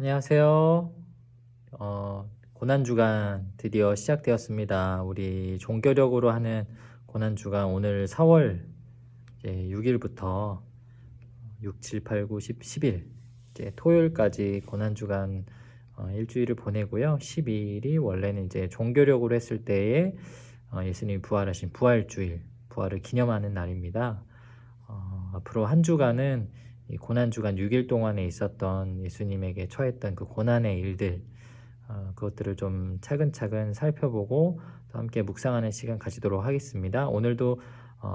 안녕하세요. 고난주간 드디어 시작되었습니다. 우리 종교력으로 하는 고난주간 오늘 4월 6일부터 6, 7, 8, 9, 10, 10일 이제 토요일까지 고난주간 일주일을 보내고요. 12일이 원래는 이제 종교력으로 했을 때에 예수님이 부활하신 부활주일, 부활을 기념하는 날입니다. 앞으로 한 주간은 이 고난주간 6일 동안에 있었던 예수님에게 처했던 그 고난의 일들, 그것들을 좀 차근차근 살펴보고 또 함께 묵상하는 시간 가지도록 하겠습니다. 오늘도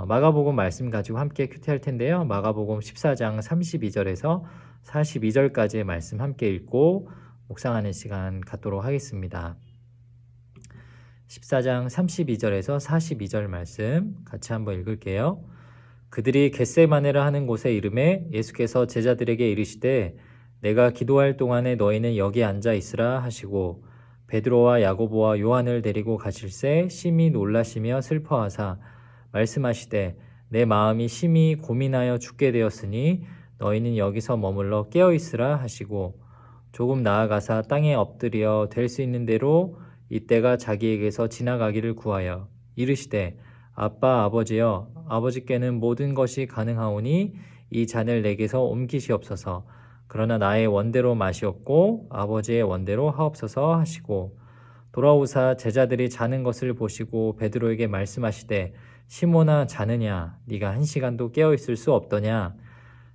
마가복음 말씀 가지고 함께 큐티할 텐데요. 마가복음 14장 32절에서 42절까지의 말씀 함께 읽고 묵상하는 시간 갖도록 하겠습니다. 14장 32절에서 42절 말씀 같이 한번 읽을게요. 그들이 겟세마네라 하는 곳에 이르매 예수께서 제자들에게 이르시되 내가 기도할 동안에 너희는 여기 앉아 있으라 하시고 베드로와 야고보와 요한을 데리고 가실새 심히 놀라시며 슬퍼하사 말씀하시되 내 마음이 심히 고민하여 죽게 되었으니 너희는 여기서 머물러 깨어 있으라 하시고 조금 나아가사 땅에 엎드려 될 수 있는 대로 이때가 자기에게서 지나가기를 구하여 이르시되 아빠 아버지여 아버지께는 모든 것이 가능하오니 이 잔을 내게서 옮기시옵소서. 그러나 나의 원대로 마시옵고 아버지의 원대로 하옵소서 하시고 돌아오사 제자들이 자는 것을 보시고 베드로에게 말씀하시되 시몬아 자느냐 네가 1시간도 깨어 있을 수 없더냐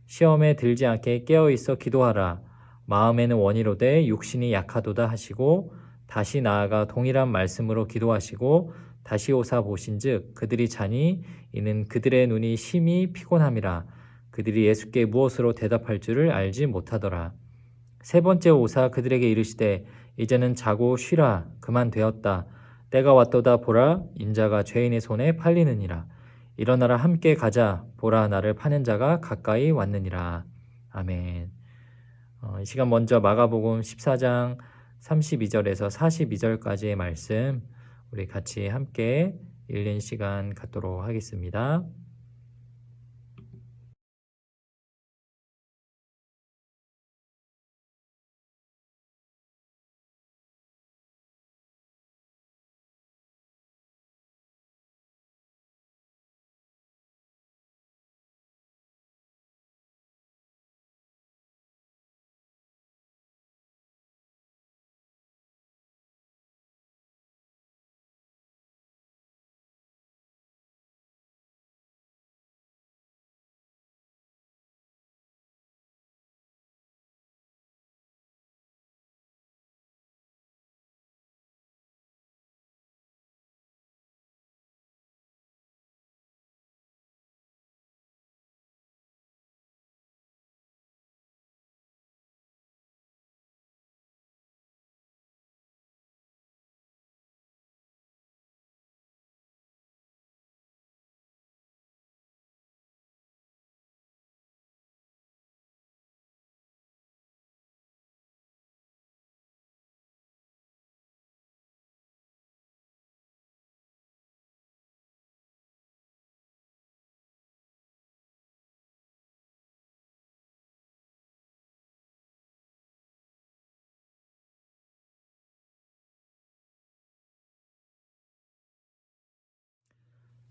시험에 들지 않게 깨어 있어 기도하라 마음에는 원이로되 육신이 약하도다 하시고 다시 나아가 동일한 말씀으로 기도하시고 다시 오사 보신즉 그들이 자니 이는 그들의 눈이 심히 피곤함이라 그들이 예수께 무엇으로 대답할 줄을 알지 못하더라. 세 번째 오사 그들에게 이르시되 이제는 자고 쉬라 그만 되었다. 때가 왔도다 보라 인자가 죄인의 손에 팔리느니라. 일어나라 함께 가자 보라 나를 파는 자가 가까이 왔느니라. 아멘. 이 시간 먼저 마가복음 14장 32절에서 42절까지의 말씀 우리 같이 함께 읽는 시간 갖도록 하겠습니다.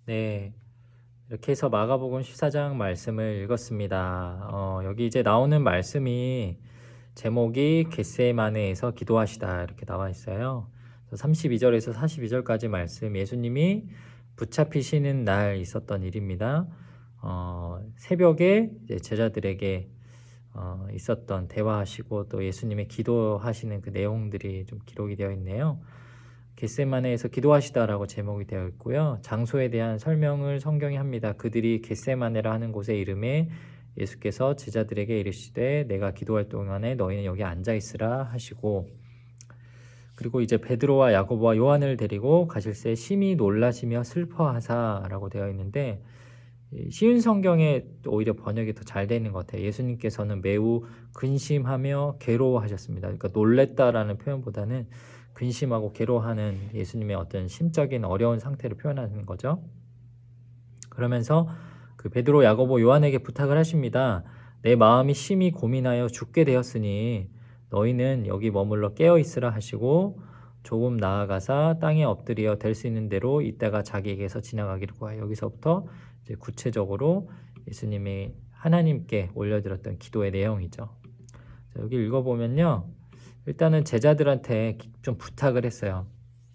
네, 이렇게 해서 마가복음 14장 말씀을 읽었습니다. 여기 이제 나오는 말씀이 제목이 겟세마네에서 기도하시다 이렇게 나와 있어요. 32절에서 42절까지 말씀 예수님이 붙잡히시는 날 있었던 일입니다. 새벽에 이제 제자들에게 있었던 대화하시고 또 예수님의 기도하시는 그 내용들이 좀 기록이 되어 있네요. 겟세마네에서 기도하시다라고 제목이 되어 있고요. 장소에 대한 설명을 성경이 합니다. 그들이 겟세마네라 하는 곳에 이름에 예수께서 제자들에게 이르시되 내가 기도할 동안에 너희는 여기 앉아 있으라 하시고 그리고 이제 베드로와 야고보와 요한을 데리고 가실새 심히 놀라시며 슬퍼하사라고 되어 있는데 쉬운 성경에 오히려 번역이 더 잘 되어 있는 것 같아요. 예수님께서는 매우 근심하며 괴로워하셨습니다. 그러니까 놀랬다라는 표현보다는 근심하고 괴로워하는 예수님의 어떤 심적인 어려운 상태를 표현하는 거죠. 그러면서 그 베드로, 야고보, 요한에게 부탁을 하십니다. 내 마음이 심히 고민하여 죽게 되었으니 너희는 여기 머물러 깨어 있으라 하시고 조금 나아가사 땅에 엎드려 될 수 있는 대로 이따가 자기에게서 지나가기를 구하여. 여기서부터 이제 구체적으로 예수님이 하나님께 올려드렸던 기도의 내용이죠. 자, 여기 읽어보면요, 일단은 제자들한테 좀 부탁을 했어요.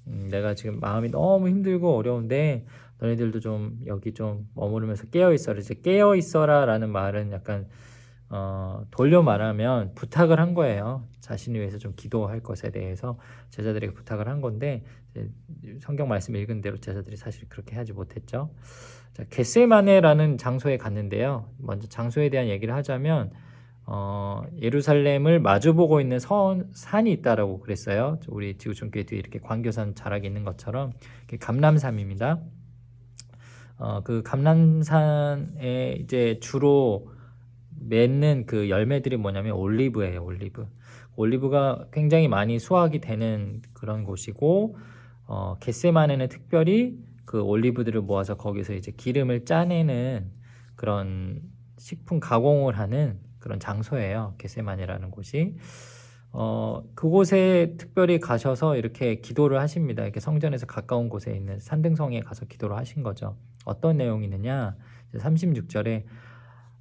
내가 지금 마음이 너무 힘들고 어려운데 너희들도 좀 여기 좀 머무르면서 깨어 있어라. 이제 깨어 있어라라는 말은 약간 돌려 말하면 부탁을 한 거예요. 자신을 위해서 좀 기도할 것에 대해서 제자들에게 부탁을 한 건데, 성경 말씀 읽은 대로 제자들이 사실 그렇게 하지 못했죠. 자, 겟세마네라는 장소에 갔는데요. 먼저 장소에 대한 얘기를 하자면 예루살렘을 마주보고 있는 산이 있다라고 그랬어요. 우리 지구촌교회 뒤에 이렇게 광교산 자락이 있는 것처럼 감람산입니다. 그 감람산에 이제 주로 맺는 그 열매들이 뭐냐면 올리브예요. 올리브가 굉장히 많이 수확이 되는 그런 곳이고, 겟세마네는 특별히 그 올리브들을 모아서 거기서 이제 기름을 짜내는 그런 식품 가공을 하는 그런 장소예요. 겟세마네라는 곳이. 그곳에 특별히 가셔서 이렇게 기도를 하십니다. 이렇게 성전에서 가까운 곳에 있는 산등성에 가서 기도를 하신 거죠. 어떤 내용이 있느냐? 36절에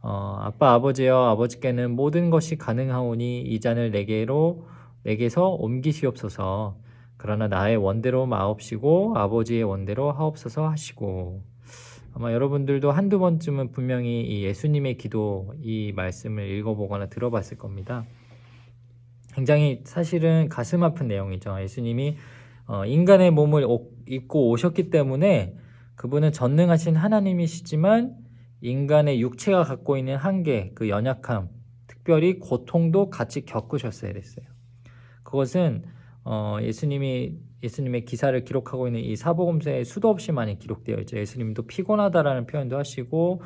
아빠 아버지여, 아버지께는 모든 것이 가능하오니 이 잔을 내게서 옮기시옵소서. 그러나 나의 원대로 마옵시고 아버지의 원대로 하옵소서 하시고. 아마 여러분들도 한두 번쯤은 분명히 이 예수님의 기도, 이 말씀을 읽어보거나 들어봤을 겁니다. 굉장히 사실은 가슴 아픈 내용이죠. 예수님이 인간의 몸을 입고 오셨기 때문에 그분은 전능하신 하나님이시지만 인간의 육체가 갖고 있는 한계, 그 연약함, 특별히 고통도 같이 겪으셨어야 됐어요. 그것은 예수님의 기사를 기록하고 있는 이 사복음서에 수도 없이 많이 기록되어 있죠. 예수님도 피곤하다라는 표현도 하시고,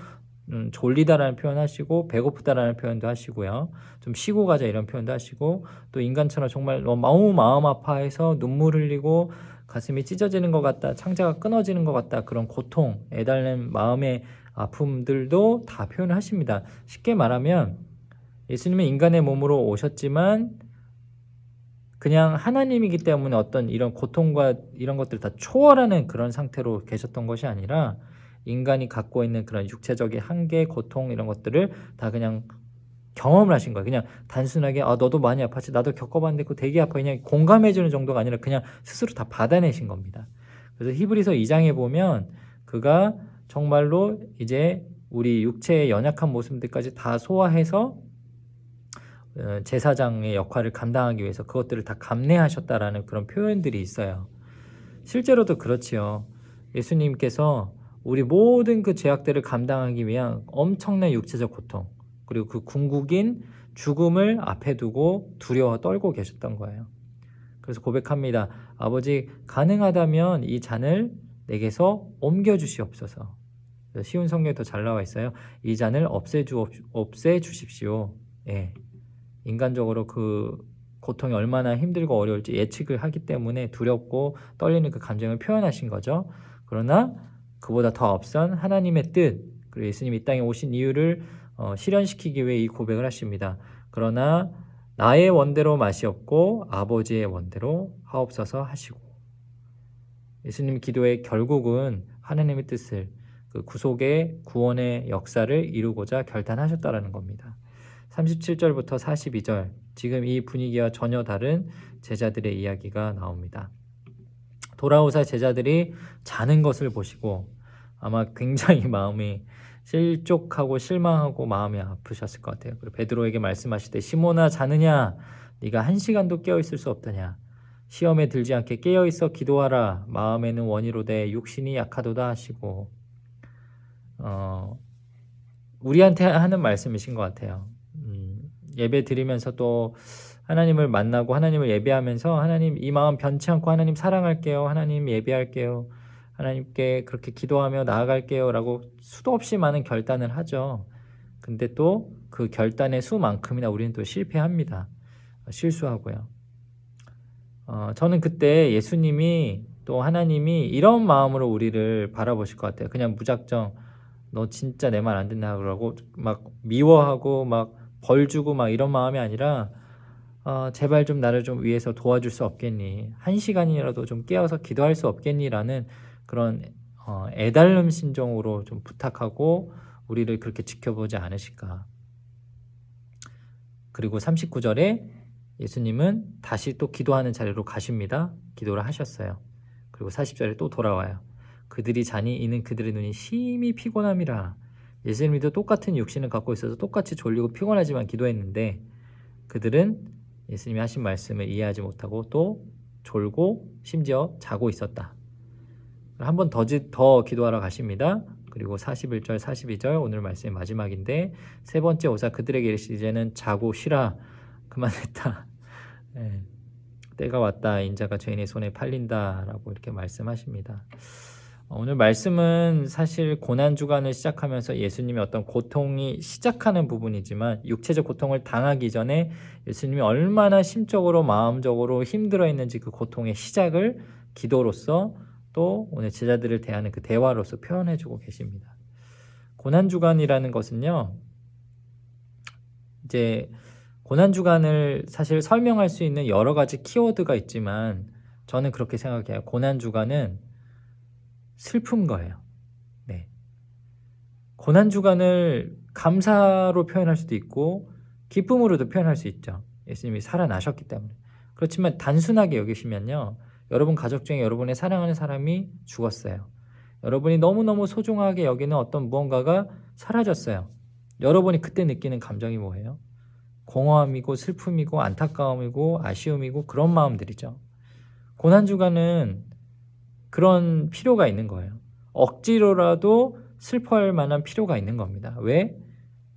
졸리다라는 표현 하시고, 배고프다라는 표현도 하시고요. 좀 쉬고 가자 이런 표현도 하시고, 또 인간처럼 정말 너무 마음 아파해서 눈물 흘리고 가슴이 찢어지는 것 같다, 창자가 끊어지는 것 같다, 그런 고통, 애달는 마음의 아픔들도 다 표현을 하십니다. 쉽게 말하면 예수님은 인간의 몸으로 오셨지만 그냥 하나님이기 때문에 어떤 이런 고통과 이런 것들을 다 초월하는 그런 상태로 계셨던 것이 아니라 인간이 갖고 있는 그런 육체적인 한계, 고통 이런 것들을 다 그냥 경험을 하신 거예요. 그냥 단순하게 너도 많이 아팠지, 나도 겪어봤는데 그거 되게 아파, 그냥 공감해주는 정도가 아니라 그냥 스스로 다 받아내신 겁니다. 그래서 히브리서 2장에 보면 그가 정말로 이제 우리 육체의 연약한 모습들까지 다 소화해서 제사장의 역할을 감당하기 위해서 그것들을 다 감내하셨다라는 그런 표현들이 있어요. 실제로도 그렇지요. 예수님께서 우리 모든 그 죄악들을 감당하기 위한 엄청난 육체적 고통, 그리고 그 궁극인 죽음을 앞에 두고 두려워 떨고 계셨던 거예요. 그래서 고백합니다. 아버지, 가능하다면 이 잔을 내게서 옮겨주시옵소서. 쉬운 성경에 더 잘 나와 있어요. 이 잔을 없애주십시오. 예. 인간적으로 그 고통이 얼마나 힘들고 어려울지 예측을 하기 때문에 두렵고 떨리는 그 감정을 표현하신 거죠. 그러나 그보다 더 앞선 하나님의 뜻, 그리고 예수님이 이 땅에 오신 이유를 실현시키기 위해 이 고백을 하십니다. 그러나 나의 원대로 마시옵고 아버지의 원대로 하옵소서 하시고. 예수님 기도의 결국은 하나님의 뜻을, 그 구속의 구원의 역사를 이루고자 결단하셨다라는 겁니다. 37절부터 42절, 지금 이 분위기와 전혀 다른 제자들의 이야기가 나옵니다. 돌아오사 제자들이 자는 것을 보시고 아마 굉장히 마음이 실족하고 실망하고 마음이 아프셨을 것 같아요. 그리고 베드로에게 말씀하실 때, 시몬아 자느냐? 네가 1시간도 깨어있을 수 없더냐? 시험에 들지 않게 깨어있어 기도하라. 마음에는 원이로되 육신이 약하도다 하시고, 우리한테 하는 말씀이신 것 같아요. 예배 드리면서 또 하나님을 만나고 하나님을 예배하면서, 하나님 이 마음 변치 않고 하나님 사랑할게요, 하나님 예배할게요, 하나님께 그렇게 기도하며 나아갈게요 라고 수도 없이 많은 결단을 하죠. 근데 또 그 결단의 수만큼이나 우리는 또 실패합니다. 실수하고요. 저는 그때 예수님이 또 하나님이 이런 마음으로 우리를 바라보실 것 같아요. 그냥 무작정 너 진짜 내 말 안 듣나 그러고 막 미워하고 막 벌 주고 막 이런 마음이 아니라, 제발 좀 나를 좀 위해서 도와줄 수 없겠니? 1시간이라도 좀 깨어서 기도할 수 없겠니라는 그런 애달름 심정으로 좀 부탁하고 우리를 그렇게 지켜보지 않으실까. 그리고 39절에 예수님은 다시 또 기도하는 자리로 가십니다. 기도를 하셨어요. 그리고 40절에 또 돌아와요. 그들이 자니 이는 그들의 눈이 심히 피곤함이라. 예수님도 똑같은 육신을 갖고 있어서 똑같이 졸리고 피곤하지만 기도했는데 그들은 예수님이 하신 말씀을 이해하지 못하고 또 졸고 심지어 자고 있었다. 한 번 더 기도하러 가십니다. 그리고 41절 42절 오늘 말씀의 마지막인데 세 번째 오사 그들에게 이르시되 이제는 자고 쉬라. 그만했다. 네. 때가 왔다. 인자가 죄인의 손에 팔린다라고 이렇게 말씀하십니다. 오늘 말씀은 사실 고난주간을 시작하면서 예수님의 어떤 고통이 시작하는 부분이지만 육체적 고통을 당하기 전에 예수님이 얼마나 심적으로 마음적으로 힘들어했는지 그 고통의 시작을 기도로서 또 오늘 제자들을 대하는 그 대화로서 표현해주고 계십니다. 고난주간이라는 것은요, 이제 고난주간을 사실 설명할 수 있는 여러 가지 키워드가 있지만 저는 그렇게 생각해요. 고난주간은 슬픈 거예요. 네. 고난주간을 감사로 표현할 수도 있고 기쁨으로도 표현할 수 있죠. 예수님이 살아나셨기 때문에. 그렇지만 단순하게 여기시면요. 여러분 가족 중에 여러분의 사랑하는 사람이 죽었어요. 여러분이 너무너무 소중하게 여기는 어떤 무언가가 사라졌어요. 여러분이 그때 느끼는 감정이 뭐예요? 공허함이고 슬픔이고 안타까움이고 아쉬움이고 그런 마음들이죠. 고난주간은 그런 필요가 있는 거예요. 억지로라도 슬퍼할 만한 필요가 있는 겁니다. 왜?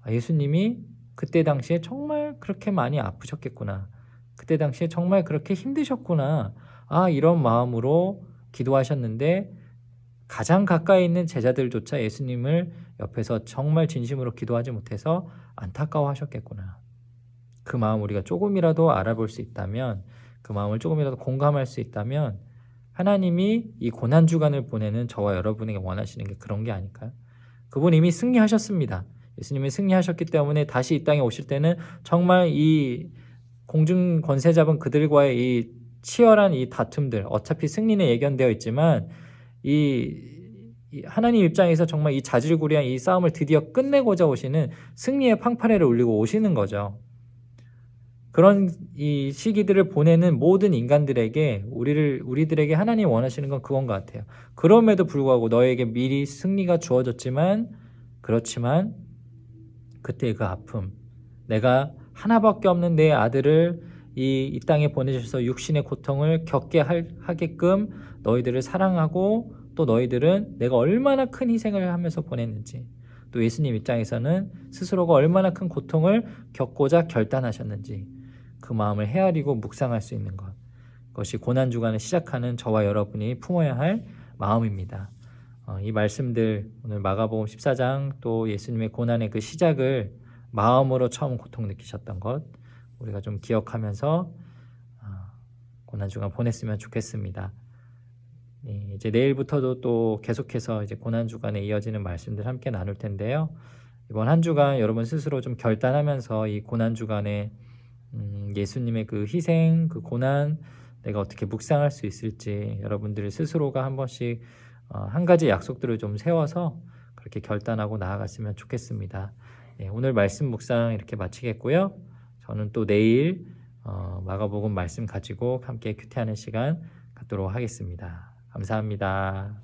예수님이 그때 당시에 정말 그렇게 많이 아프셨겠구나. 그때 당시에 정말 그렇게 힘드셨구나. 이런 마음으로 기도하셨는데 가장 가까이 있는 제자들조차 예수님을 옆에서 정말 진심으로 기도하지 못해서 안타까워하셨겠구나. 그 마음 우리가 조금이라도 알아볼 수 있다면, 그 마음을 조금이라도 공감할 수 있다면 하나님이 이 고난주간을 보내는 저와 여러분에게 원하시는 게 그런 게 아닐까요? 그분 이미 승리하셨습니다. 예수님이 승리하셨기 때문에 다시 이 땅에 오실 때는 정말 이 공중 권세 잡은 그들과의 이 치열한 이 다툼들, 어차피 승리는 예견되어 있지만 이 하나님 입장에서 정말 이 자질구레한 이 싸움을 드디어 끝내고자 오시는 승리의 팡파레를 울리고 오시는 거죠. 그런 이 시기들을 보내는 모든 인간들에게 우리들에게 하나님이 원하시는 건 그건 것 같아요. 그럼에도 불구하고 너에게 미리 승리가 주어졌지만 그렇지만 그때의 그 아픔, 내가 하나밖에 없는 내 아들을 이 땅에 보내주셔서 육신의 고통을 겪게 하게끔 너희들을 사랑하고 또 너희들은 내가 얼마나 큰 희생을 하면서 보냈는지 또 예수님 입장에서는 스스로가 얼마나 큰 고통을 겪고자 결단하셨는지 그 마음을 헤아리고 묵상할 수 있는 것, 그것이 고난주간을 시작하는 저와 여러분이 품어야 할 마음입니다. 이 말씀들 오늘 마가복음 14장 또 예수님의 고난의 그 시작을 마음으로 처음 고통 느끼셨던 것 우리가 좀 기억하면서 고난주간 보냈으면 좋겠습니다. 이제 내일부터도 또 계속해서 이제 고난주간에 이어지는 말씀들 함께 나눌 텐데요. 이번 한 주간 여러분 스스로 좀 결단하면서 이 고난주간에 예수님의 그 희생, 그 고난 내가 어떻게 묵상할 수 있을지 여러분들 스스로가 한 번씩 한 가지 약속들을 좀 세워서 그렇게 결단하고 나아갔으면 좋겠습니다. 오늘 말씀 묵상 이렇게 마치겠고요. 저는 또 내일 마가복음 말씀 가지고 함께 큐티하는 시간 갖도록 하겠습니다. 감사합니다.